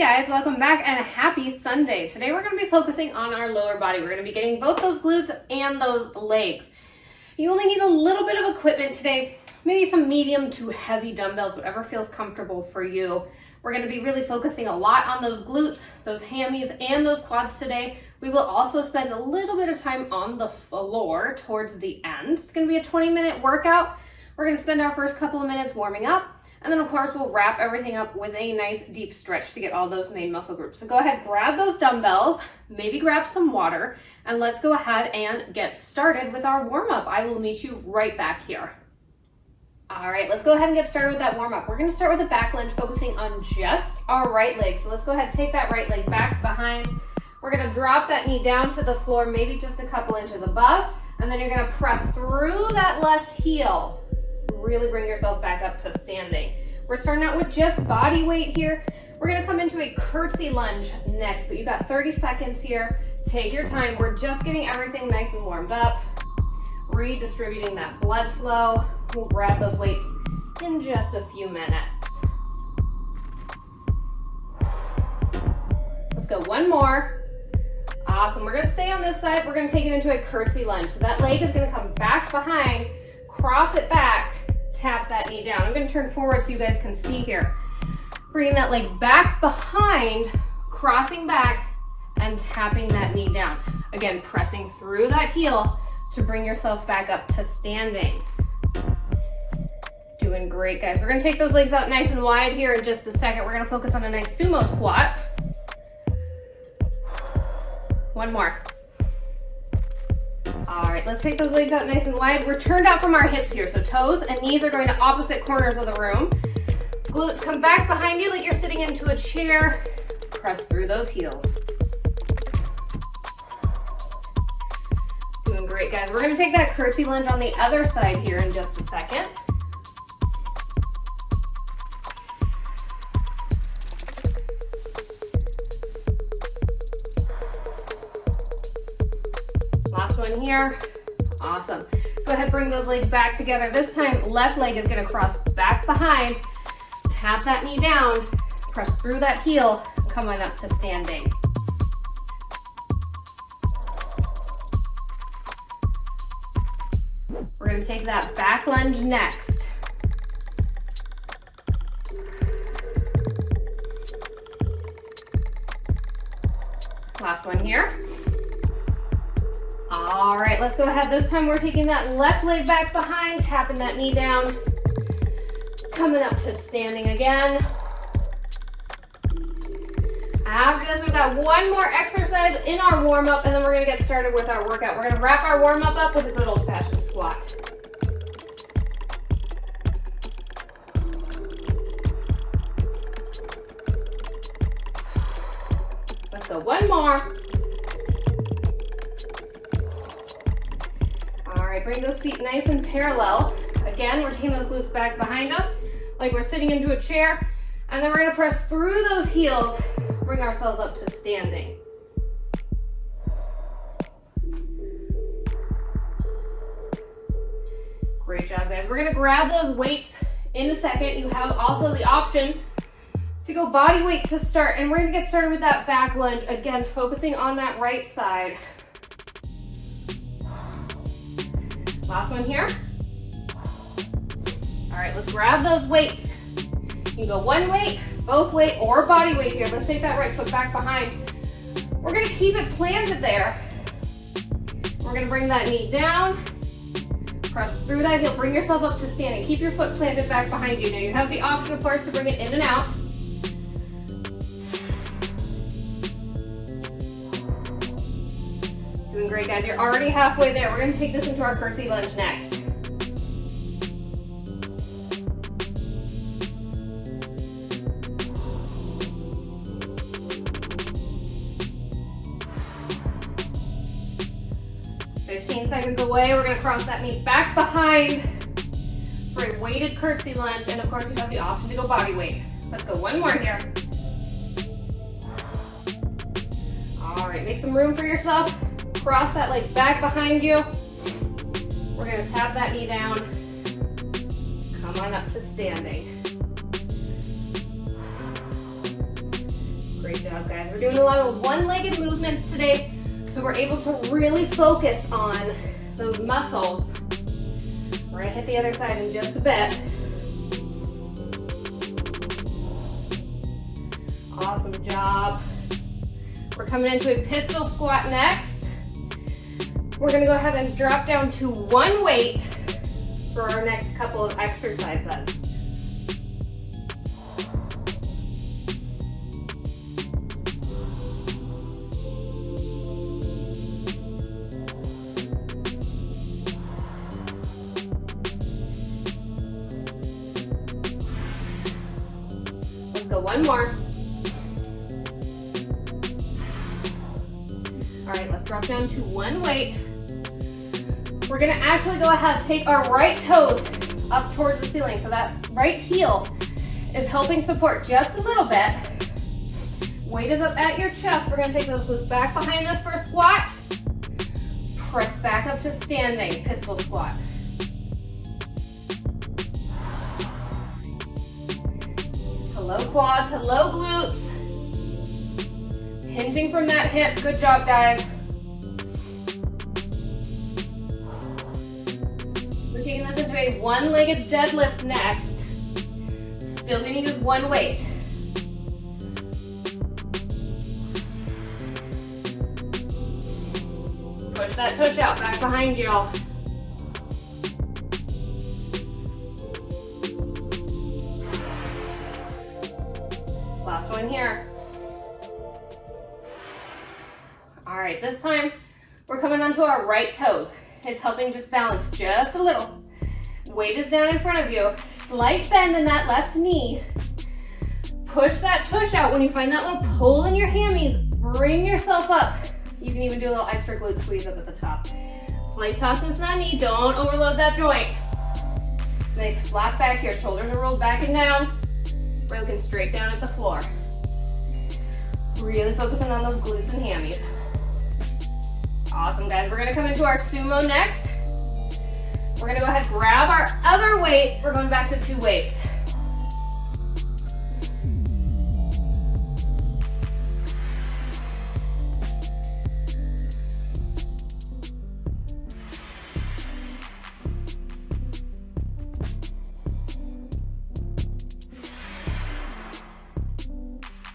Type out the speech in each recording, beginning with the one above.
guys, welcome back and happy Sunday. Today we're going to be focusing on our lower body. We're going to be getting both those glutes and those legs. You only need a little bit of equipment today, maybe some medium to heavy dumbbells, whatever feels comfortable for you. We're going to be really focusing a lot on those glutes, those hammies, and those quads today. We will also spend a little bit of time on the floor towards the end. It's going to be a 20-minute workout. We're going to spend our first couple of minutes warming up. And then of course we'll wrap everything up with a nice deep stretch to get all those main muscle groups. So go ahead, grab those dumbbells, maybe grab some water, and let's go ahead and get started with our warm up. I will meet you right back here. All right, let's go ahead and get started with that warm up. We're gonna start with a back lunge, focusing on just our right leg. So let's go ahead and take that right leg back behind. We're gonna drop that knee down to the floor, maybe just a couple inches above, and then you're gonna press through that left heel. Really bring yourself back up to standing. We're starting out with just body weight here. We're gonna come into a curtsy lunge next, but you got 30 seconds here. Take your time. We're just getting everything nice and warmed up, redistributing that blood flow. We'll grab those weights in just a few minutes. Let's go one more. Awesome. We're gonna stay on this side. We're gonna take it into a curtsy lunge. So that leg is gonna come back behind, cross it back, tap that knee down. I'm going to turn forward so you guys can see here. Bringing that leg back behind, crossing back, and tapping that knee down. Again, pressing through that heel to bring yourself back up to standing. Doing great, guys. We're going to take those legs out nice and wide here in just a second. We're going to focus on a nice sumo squat. One more. All right, let's take those legs out nice and wide. We're turned out from our hips here, so toes and knees are going to opposite corners of the room. Glutes come back behind you like you're sitting into a chair. Press through those heels. Doing great, guys. We're going to take that curtsy lunge on the other side here in just a second. Last one here. Awesome. Go ahead, bring those legs back together. This time, left leg is going to cross back behind. Tap that knee down. Press through that heel. Come on up to standing. We're going to take that back lunge next. Last one here. All right, let's go ahead. This time we're taking that left leg back behind, tapping that knee down, coming up to standing again. After this, we've got one more exercise in our warm-up, and then we're gonna get started with our workout. We're gonna wrap our warm-up up with a good old-fashioned squat. Let's go one more. All right, bring those feet nice and parallel. Again, we're taking those glutes back behind us, like we're sitting into a chair, and then we're gonna press through those heels, bring ourselves up to standing. Great job, guys. We're gonna grab those weights in a second. You have also the option to go body weight to start, and we're gonna get started with that back lunge. Again, focusing on that right side. Last one here. All right, let's grab those weights. You can go one weight, both weight, or body weight here. Let's take that right foot back behind. We're gonna keep it planted there. We're gonna bring that knee down, press through that heel, bring yourself up to standing. Keep your foot planted back behind you. Now you have the option, of course, to bring it in and out. Doing great, guys. You're already halfway there. We're going to take this into our curtsy lunge next. Seconds away. We're going to cross that knee back behind for a weighted curtsy lunge, and of course you have the option to go body weight. Let's go one more here. All right, make some room for yourself. Cross that leg back behind you. We're going to tap that knee down. Come on up to standing. Great job, guys. We're doing a lot of one-legged movements today, so we're able to really focus on those muscles. We're gonna hit the other side in just a bit. Awesome job. We're coming into a pistol squat next. We're gonna go ahead and drop down to one weight for our next couple of exercises. Let's go one more. All right, let's drop down to one weight. We're gonna actually go ahead and take our right toes up towards the ceiling. So that right heel is helping support just a little bit. Weight is up at your chest. We're gonna take those glutes back behind us for a squat. Press back up to standing, pistol squat. Hello quads, hello glutes. Hinging from that hip, good job guys. We're taking this into a one-legged deadlift next. Still gonna use one weight. Push that tush out, back behind you. Last one here. All right, this time we're coming onto our right toes. It's helping just balance just a little. Weight is down in front of you. Slight bend in that left knee. Push that tush out. When you find that little pull in your hammies, bring yourself up. You can even do a little extra glute squeeze up at the top. Slight softness in that knee. Don't overload that joint. Nice flat back here. Shoulders are rolled back and down. We're looking straight down at the floor. Really focusing on those glutes and hammies. Awesome, guys. We're gonna come into our sumo next. We're gonna go ahead and grab our other weight. We're going back to two weights.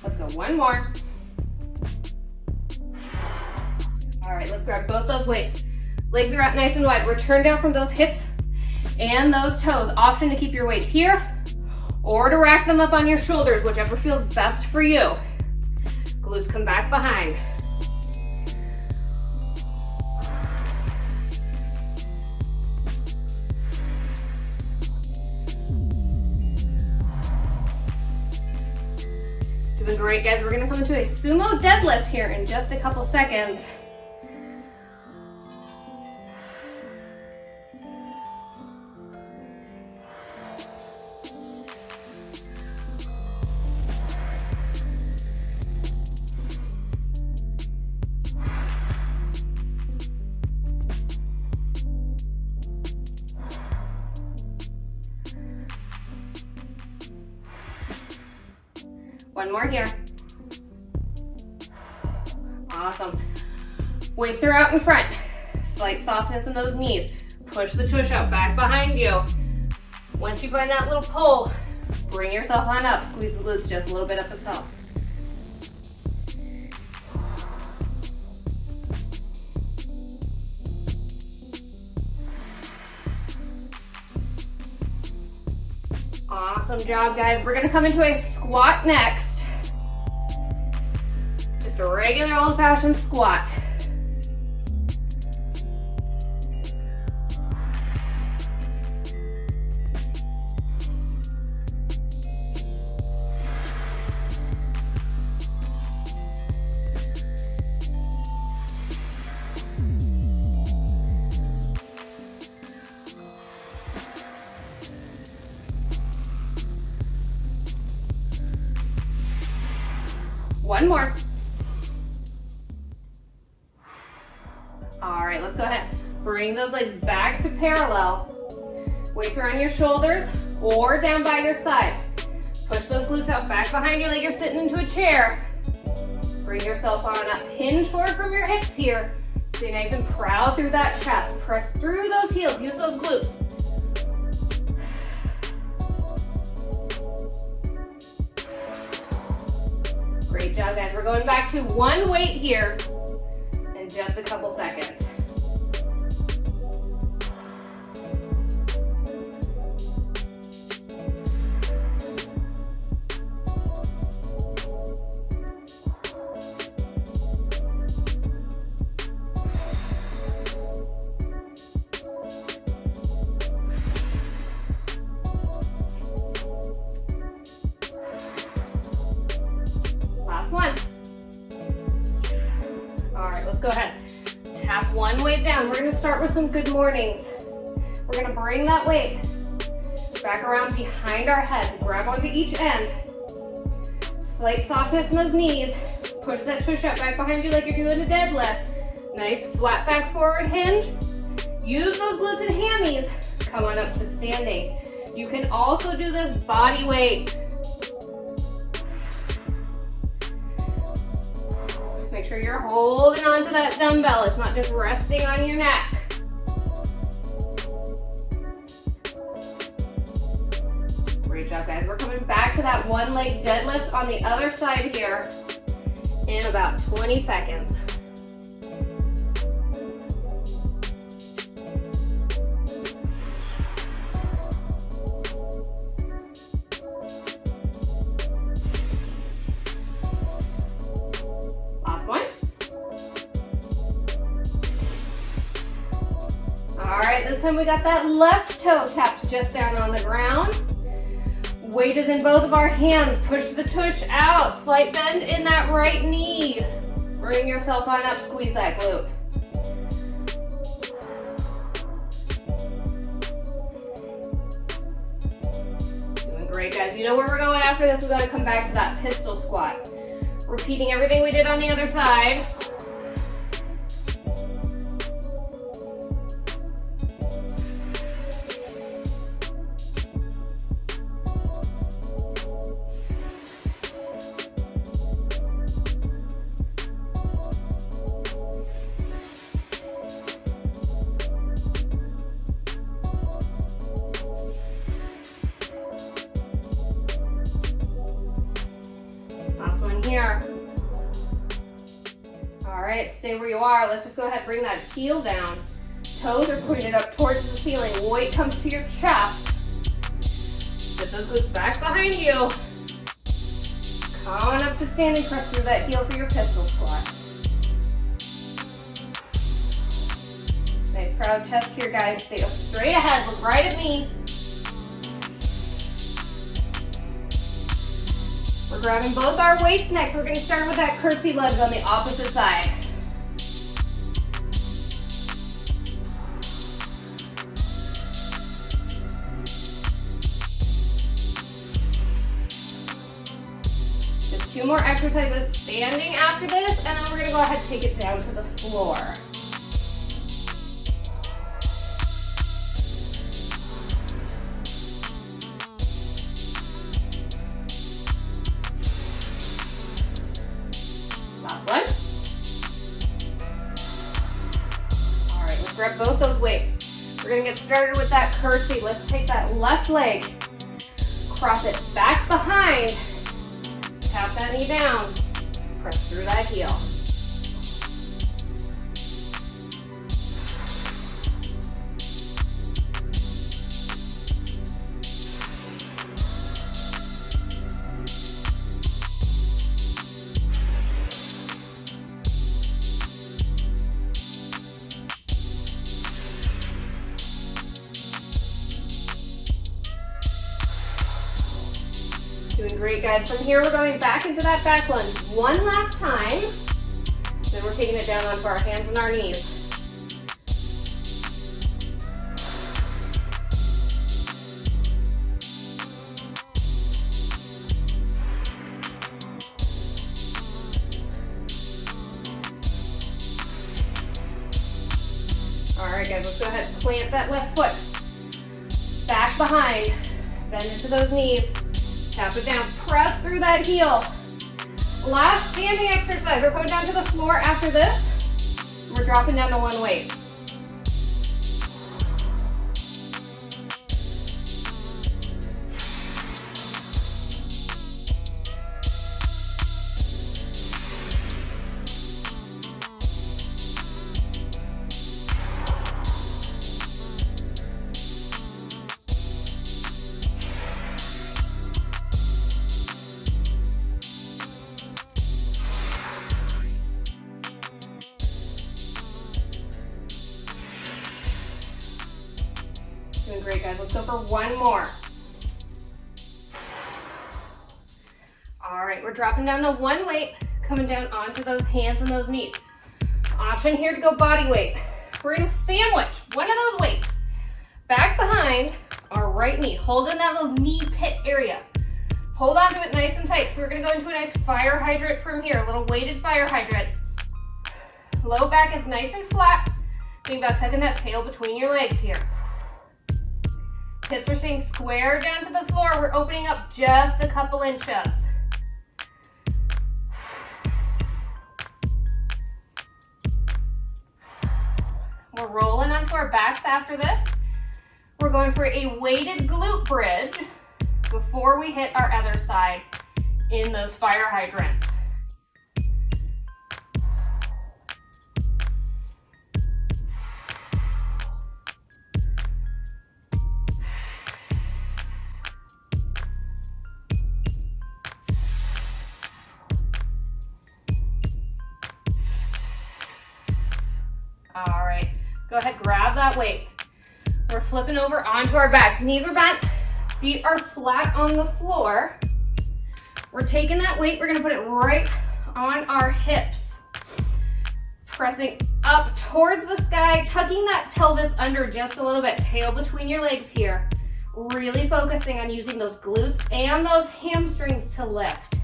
Let's go one more. All right, let's grab both those weights. Legs are out nice and wide. Return down from those hips and those toes. Option to keep your weights here or to rack them up on your shoulders, whichever feels best for you. Glutes come back behind. Doing great, guys. We're gonna come into a sumo deadlift here in just a couple seconds. One more here. Awesome. Weights are out in front. Slight softness in those knees. Push the tush out, back behind you. Once you find that little pull, bring yourself on up. Squeeze the glutes just a little bit up the top. Awesome job, guys. We're gonna come into a squat next. Just a regular old-fashioned squat. One more. All right, let's go ahead. Bring those legs back to parallel. Weights are on your shoulders or down by your side. Push those glutes out back behind you like you're sitting into a chair. Bring yourself on up. Hinge forward from your hips here. Stay nice and proud through that chest. Press through those heels. Use those glutes. Great job, guys. We're going back to one weight here in just a couple seconds. One. All right, let's go ahead. Tap one weight down. We're gonna start with some good mornings. We're gonna bring that weight back around behind our head. Grab onto each end. Slight softness in those knees. Push that push-up back behind you like you're doing a deadlift. Nice flat back forward hinge. Use those glutes and hammies. Come on up to standing. You can also do this body weight. Make sure you're holding on to that dumbbell. It's not just resting on your neck. Great job, guys. We're coming back to that one leg deadlift on the other side here in about 20 seconds. This time we got that left toe tapped just down on the ground. Weight is in both of our hands. Push the tush out. Slight bend in that right knee. Bring yourself on up. Squeeze that glute. Doing great, guys. You know where we're going after this? We're going to come back to that pistol squat. Repeating everything we did on the other side. Here. All right, stay where you are. Let's just go ahead and bring that heel down. Toes are pointed up towards the ceiling. Weight comes to your chest. Sit those glutes back behind you. Come on up to standing. Press through that heel for your pistol squat. Nice proud chest here, guys. Stay straight ahead. Look right at me. We're grabbing both our weights next. We're going to start with that curtsy lunge on the opposite side. Just 2 more exercises standing after this, and then we're going to go ahead and take it down to the floor. One. All right, let's grab both those weights. We're gonna get started with that curtsy. Let's take that left leg, cross it back behind, tap that knee down, press through that heel. Doing great, guys. From here, we're going back into that back lunge one last time. Then we're taking it down onto our hands and our knees. All right, guys, let's go ahead and plant that left foot. Back behind, bend into those knees. Tap it down, press through that heel. Last standing exercise. We're coming down to the floor after this. We're dropping down to one weight. Doing great, guys. Let's go for one more. All right, we're dropping down to one weight, coming down onto those hands and those knees. Option here to go body weight. We're gonna sandwich one of those weights back behind our right knee, holding that little knee pit area. Hold on to it nice and tight. So we're gonna go into a nice fire hydrant from here, a little weighted fire hydrant. Low back is nice and flat. Think about tucking that tail between your legs here. Hips are staying square down to the floor. We're opening up just a couple inches. We're rolling onto our backs after this. We're going for a weighted glute bridge before we hit our other side in those fire hydrants. All right, go ahead, grab that weight. We're flipping over onto our backs. Knees are bent, feet are flat on the floor. We're taking that weight, we're gonna put it right on our hips. Pressing up towards the sky, tucking that pelvis under just a little bit, tail between your legs here. Really focusing on using those glutes and those hamstrings to lift.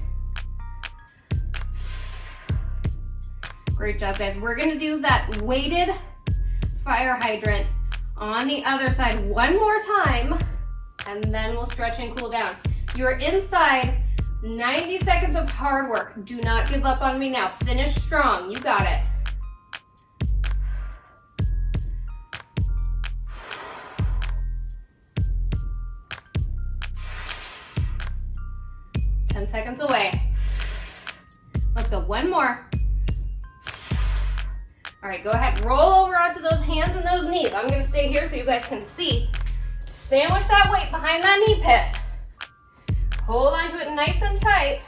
Great job, guys. We're gonna do that weighted fire hydrant on the other side one more time, and then we'll stretch and cool down. You're inside 90 seconds of hard work. Do not give up on me now. Finish strong. You got it. Seconds away. Let's go. One more. All right, go ahead. Roll over onto those hands and those knees. I'm going to stay here so you guys can see. Sandwich that weight behind that knee pit. Hold onto it nice and tight.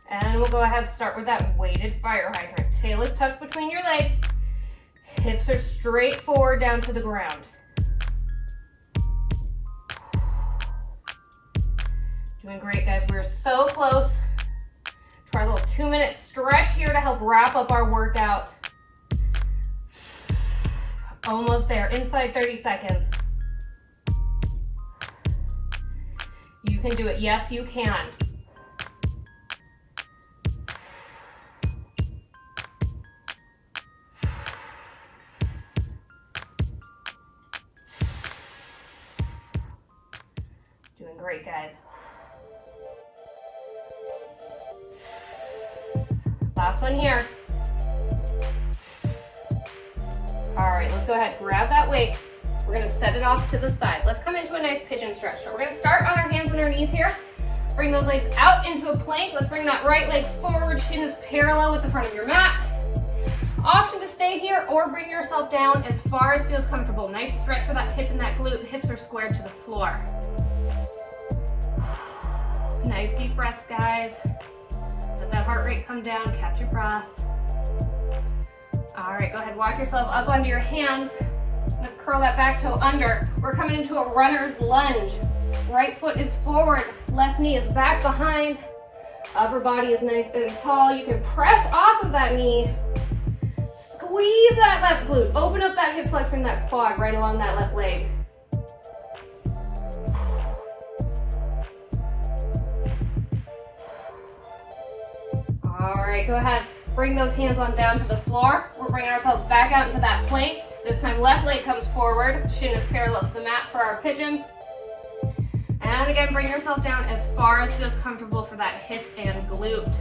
And we'll go ahead and start with that weighted fire hydrant. Tail is tucked between your legs. Hips are straight forward down to the ground. Doing great, guys. We're so close to our little 2-minute stretch here to help wrap up our workout. Almost there, inside 30 seconds. You can do it. Yes, you can. Doing great, guys. Last one here. All right, let's go ahead, grab that weight. We're gonna set it off to the side. Let's come into a nice pigeon stretch. So we're gonna start on our hands and our knees here. Bring those legs out into a plank. Let's bring that right leg forward. Shin is parallel with the front of your mat. Option to stay here or bring yourself down as far as feels comfortable. Nice stretch for that hip and that glute. Hips are squared to the floor. Nice deep breaths, guys. Let that heart rate come down, catch your breath. All right, go ahead, walk yourself up onto your hands. Let's curl that back toe under. We're coming into a runner's lunge. Right foot is forward, left knee is back behind. Upper body is nice and tall. You can press off of that knee. Squeeze that left glute. Open up that hip flexor and that quad right along that left leg. All right, go ahead. Bring those hands on down to the floor. We're bringing ourselves back out into that plank. This time left leg comes forward. Shin is parallel to the mat for our pigeon. And again, bring yourself down as far as feels comfortable for that hip and glute.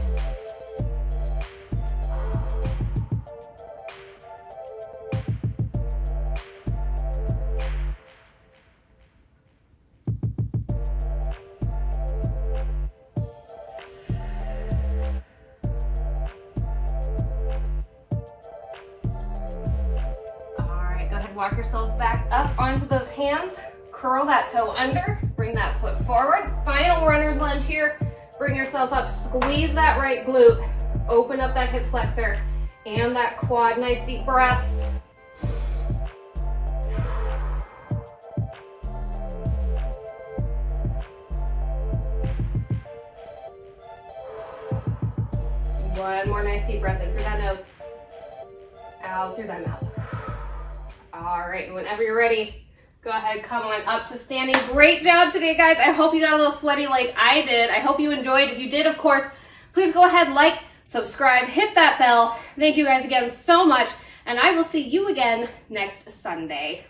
Walk yourselves back up onto those hands. Curl that toe under. Bring that foot forward. Final runner's lunge here. Bring yourself up. Squeeze that right glute. Open up that hip flexor and that quad. Nice deep breath. One more nice deep breath in through that nose. Out through that mouth. All right, whenever you're ready, go ahead, come on up to standing. Great job today, guys. I hope you got a little sweaty like I did. I hope you enjoyed. If you did, of course, please go ahead, like, subscribe, hit that bell. Thank you guys again so much, and I will see you again next Sunday.